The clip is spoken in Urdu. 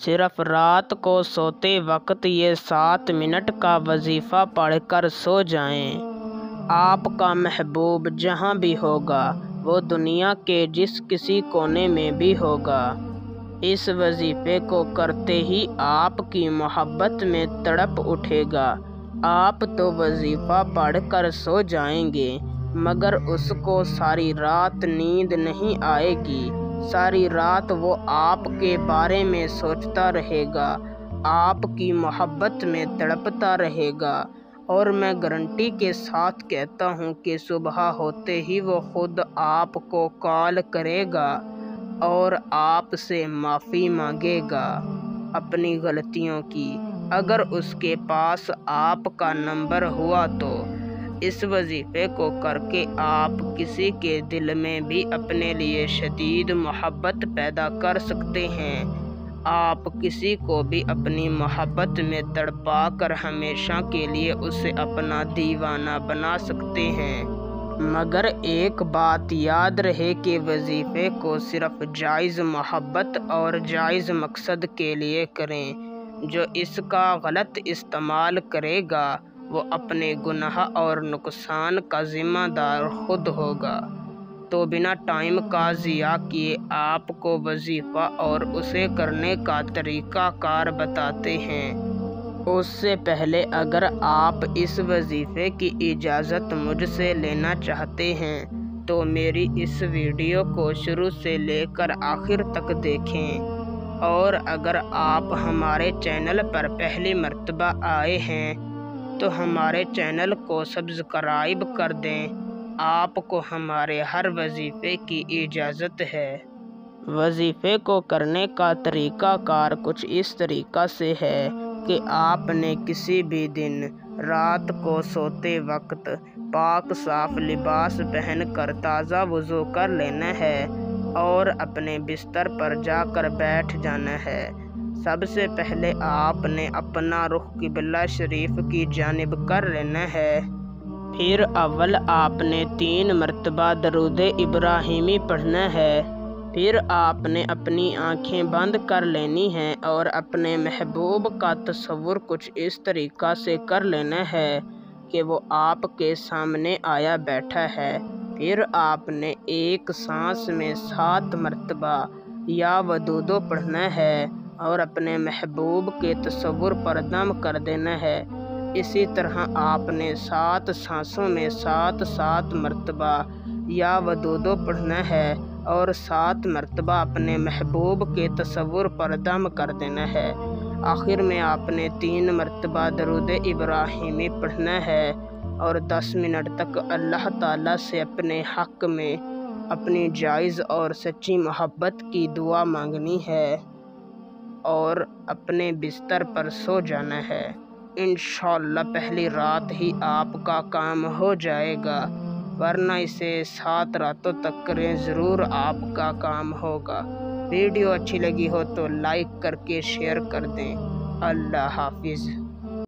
صرف رات کو سوتے وقت یہ 7 منٹ کا وظیفہ پڑھ کر سو جائیں۔ آپ کا محبوب جہاں بھی ہوگا، وہ دنیا کے جس کسی کونے میں بھی ہوگا، اس وظیفے کو کرتے ہی آپ کی محبت میں تڑپ اٹھے گا۔ آپ تو وظیفہ پڑھ کر سو جائیں گے، مگر اس کو ساری رات نیند نہیں آئے گی۔ ساری رات وہ آپ کے بارے میں سوچتا رہے گا، آپ کی محبت میں تڑپتا رہے گا، اور میں گارنٹی کے ساتھ کہتا ہوں کہ صبح ہوتے ہی وہ خود آپ کو کال کرے گا اور آپ سے معافی مانگے گا اپنی غلطیوں کی۔ اگر اس کے پاس آپ کا نمبر ہوا تو اس وظیفے کو کر کے آپ کسی کے دل میں بھی اپنے لیے شدید محبت پیدا کر سکتے ہیں۔ آپ کسی کو بھی اپنی محبت میں تڑپا کر ہمیشہ کے لیے اسے اپنا دیوانہ بنا سکتے ہیں۔ مگر ایک بات یاد رہے کہ وظیفے کو صرف جائز محبت اور جائز مقصد کے لیے کریں۔ جو اس کا غلط استعمال کرے گا وہ اپنے گناہ اور نقصان کا ذمہ دار خود ہوگا۔ تو بنا ٹائم کا ضیاع کیے آپ کو وظیفہ اور اسے کرنے کا طریقہ کار بتاتے ہیں۔ اس سے پہلے اگر آپ اس وظیفے کی اجازت مجھ سے لینا چاہتے ہیں تو میری اس ویڈیو کو شروع سے لے کر آخر تک دیکھیں، اور اگر آپ ہمارے چینل پر پہلی مرتبہ آئے ہیں تو ہمارے چینل کو سبسکرائب کر دیں۔ آپ کو ہمارے ہر وظیفے کی اجازت ہے۔ وظیفے کو کرنے کا طریقہ کار کچھ اس طریقہ سے ہے کہ آپ نے کسی بھی دن رات کو سوتے وقت پاک صاف لباس پہن کر تازہ وضو کر لینا ہے اور اپنے بستر پر جا کر بیٹھ جانا ہے۔ سب سے پہلے آپ نے اپنا رخ قبلہ شریف کی جانب کر لینا ہے۔ پھر اول آپ نے 3 مرتبہ درود ابراہیمی پڑھنا ہے۔ پھر آپ نے اپنی آنکھیں بند کر لینی ہیں اور اپنے محبوب کا تصور کچھ اس طریقہ سے کر لینا ہے کہ وہ آپ کے سامنے آیا بیٹھا ہے۔ پھر آپ نے ایک سانس میں 7 مرتبہ یا ودودو پڑھنا ہے اور اپنے محبوب کے تصور پر دم کر دینا ہے۔ اسی طرح آپ نے 7 سانسوں میں 7 مرتبہ یا ودودو پڑھنا ہے اور 7 مرتبہ اپنے محبوب کے تصور پر دم کر دینا ہے۔ آخر میں آپ نے 3 مرتبہ درود ابراہیمی پڑھنا ہے اور 10 منٹ تک اللہ تعالیٰ سے اپنے حق میں اپنی جائز اور سچی محبت کی دعا مانگنی ہے اور اپنے بستر پر سو جانا ہے۔ انشاءاللہ پہلی رات ہی آپ کا کام ہو جائے گا، ورنہ اسے 7 راتوں تک کریں، ضرور آپ کا کام ہوگا۔ ویڈیو اچھی لگی ہو تو لائک کر کے شیئر کر دیں۔ اللہ حافظ۔